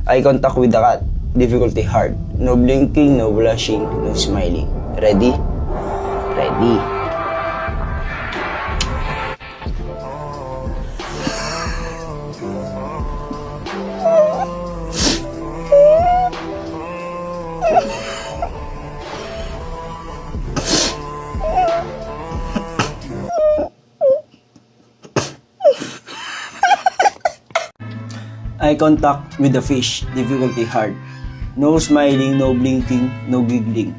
Eye contact with the cat. Difficulty hard. No blinking, no blushing, no smiling. Ready? Ready. Eye contact with the fish. Difficulty hard. No smiling, no blinking, no giggling.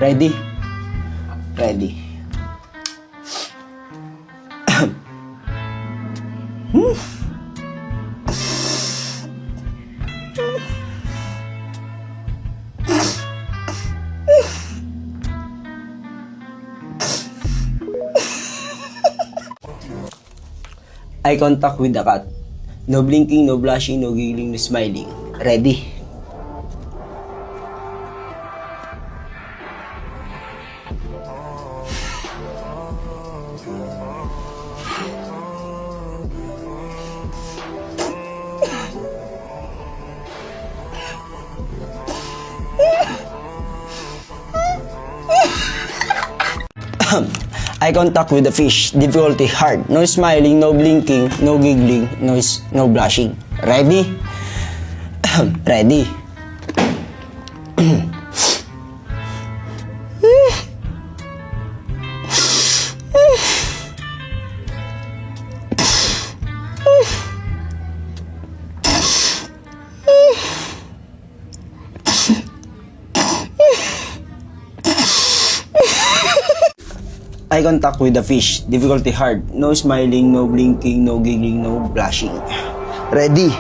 Ready? Ready. Eye contact with the cat. No blinking, no blushing, no giggling, no smiling. Ready? Eye contact with the fish. Difficulty hard. No smiling, no blinking, no giggling, no blushing. Ready? Ready. Eye contact with the fish. Difficulty hard. No smiling, no blinking, no giggling, no blushing. Ready?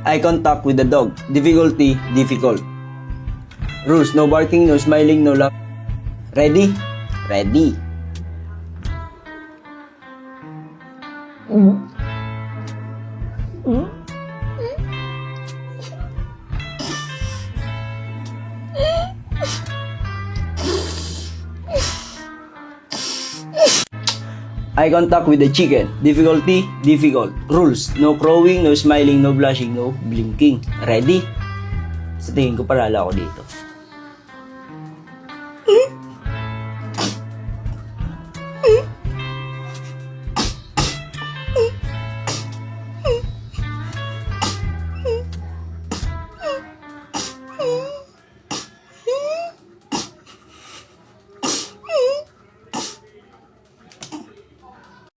Eye contact with the dog. Difficulty, difficult. Rules, no barking, no smiling, no laugh. Ready? Ready. Eye contact with the chicken. Difficulty, difficult. Rules, no crowing, no smiling, no blushing, no blinking. Ready? Sa tingin ko parala ako dito.